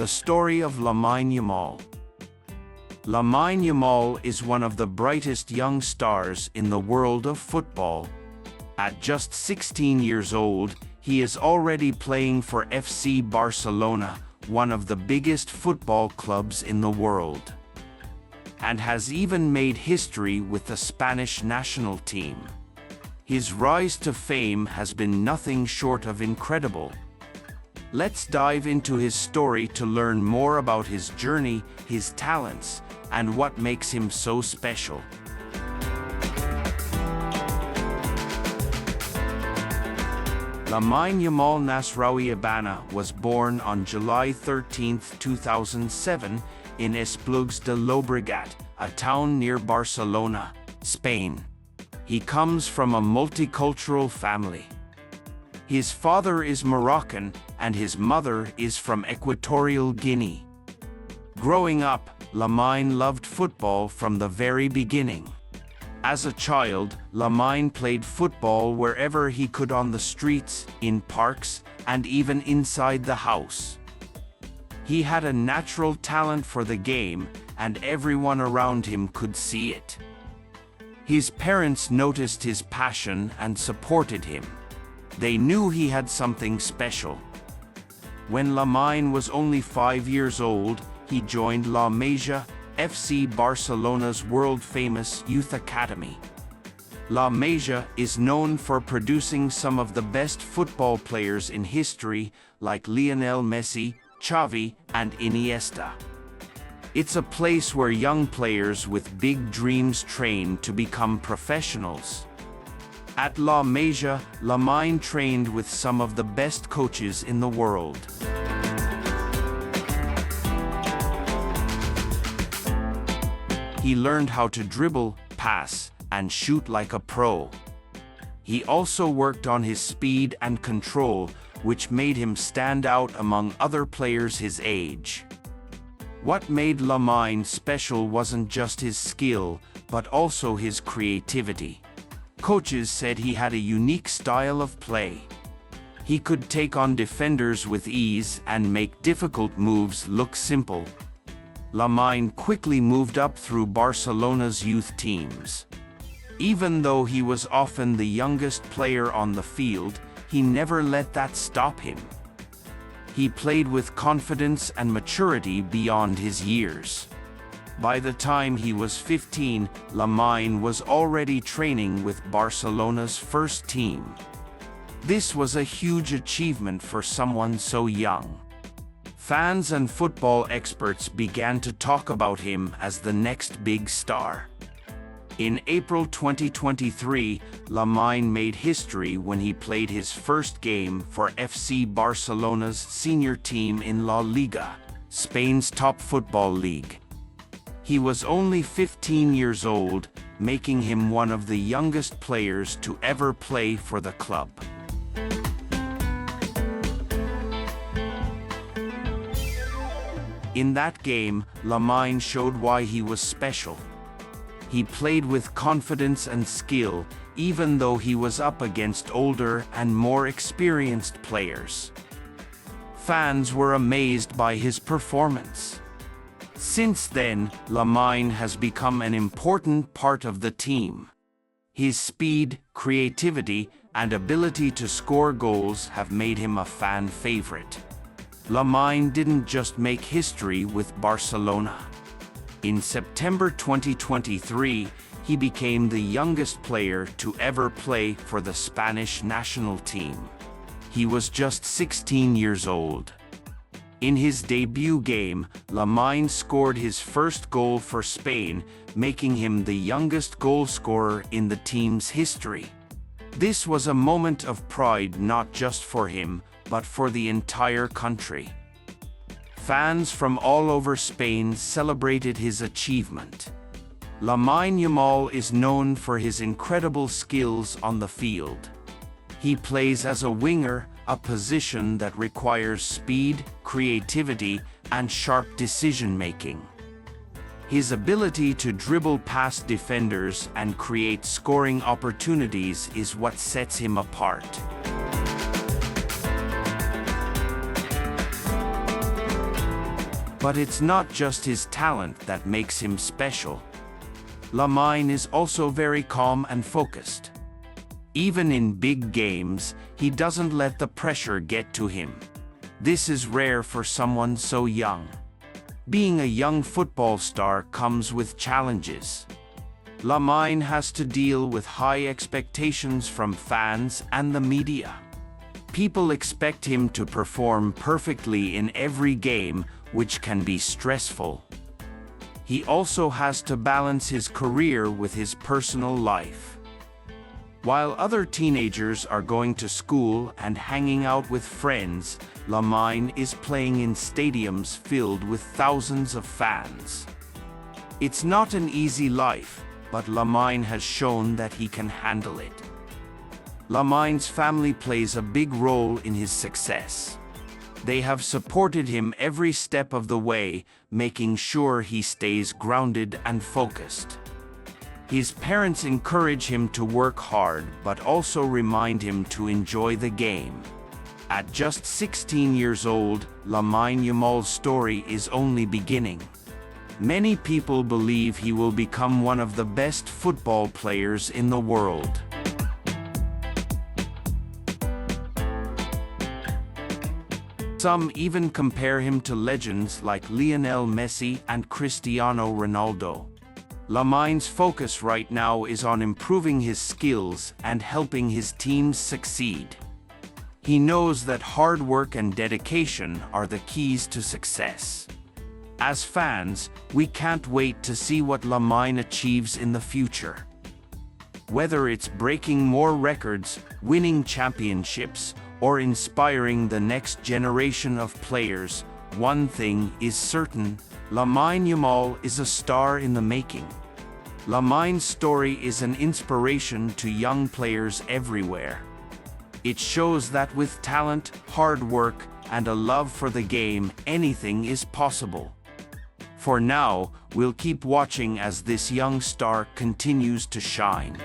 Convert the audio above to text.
The story of Lamine Yamal. Lamine Yamal is one of the brightest young stars in the world of football. At just 16 years old, he is already playing for FC Barcelona, one of the biggest football clubs in the world, and has even made history with the Spanish national team. His rise to fame has been nothing short of incredible. Let's dive into his story to learn more about his journey, his talents, and what makes him so special. Lamine Yamal Nasraoui Abana was born on July 13, 2007, in Esplugues de Llobregat, a town near Barcelona, Spain. He comes from a multicultural family. His father is Moroccan and his mother is from Equatorial Guinea. Growing up, Lamine loved football from the very beginning. As a child, Lamine played football wherever he could, on the streets, in parks, and even inside the house. He had a natural talent for the game, and everyone around him could see it. His parents noticed his passion and supported him. They knew he had something special. When Lamine was only 5 years old, he joined La Masia, FC Barcelona's world-famous youth academy. La Masia is known for producing some of the best football players in history, like Lionel Messi, Xavi, and Iniesta. It's a place where young players with big dreams train to become professionals. At La Masia, Lamine trained with some of the best coaches in the world. He learned how to dribble, pass, and shoot like a pro. He also worked on his speed and control, which made him stand out among other players his age. What made Lamine special wasn't just his skill, but also his creativity. Coaches said he had a unique style of play. He could take on defenders with ease and make difficult moves look simple. Lamine quickly moved up through Barcelona's youth teams. Even though he was often the youngest player on the field, he never let that stop him. He played with confidence and maturity beyond his years. By the time he was 15, Lamine was already training with Barcelona's first team. This was a huge achievement for someone so young. Fans and football experts began to talk about him as the next big star. In April 2023, Lamine made history when he played his first game for FC Barcelona's senior team in La Liga, Spain's top football league. He was only 15 years old, making him one of the youngest players to ever play for the club. In that game, Lamine showed why he was special. He played with confidence and skill, even though he was up against older and more experienced players. Fans were amazed by his performance. Since then, Lamine has become an important part of the team. His speed, creativity, and ability to score goals have made him a fan favorite. Lamine didn't just make history with Barcelona. In September 2023, he became the youngest player to ever play for the Spanish national team. He was just 16 years old. In his debut game, Lamine scored his first goal for Spain, making him the youngest goalscorer in the team's history. This was a moment of pride not just for him, but for the entire country. Fans from all over Spain celebrated his achievement. Lamine Yamal is known for his incredible skills on the field. He plays as a winger, a position that requires speed, creativity, and sharp decision-making. His ability to dribble past defenders and create scoring opportunities is what sets him apart. But it's not just his talent that makes him special. Lamine is also very calm and focused. Even in big games, he doesn't let the pressure get to him. This is rare for someone so young. Being a young football star comes with challenges. Lamine has to deal with high expectations from fans and the media. People expect him to perform perfectly in every game, which can be stressful. He also has to balance his career with his personal life. While other teenagers are going to school and hanging out with friends, Lamine is playing in stadiums filled with thousands of fans. It's not an easy life, but Lamine has shown that he can handle it. Lamine's family plays a big role in his success. They have supported him every step of the way, making sure he stays grounded and focused. His parents encourage him to work hard but also remind him to enjoy the game. At just 16 years old, Lamine Yamal's story is only beginning. Many people believe he will become one of the best football players in the world. Some even compare him to legends like Lionel Messi and Cristiano Ronaldo. Lamine's focus right now is on improving his skills and helping his teams succeed. He knows that hard work and dedication are the keys to success. As fans, we can't wait to see what Lamine achieves in the future. Whether it's breaking more records, winning championships, or inspiring the next generation of players, one thing is certain: Lamine Yamal is a star in the making. Lamine's story is an inspiration to young players everywhere. It shows that with talent, hard work, and a love for the game, anything is possible. For now, we'll keep watching as this young star continues to shine.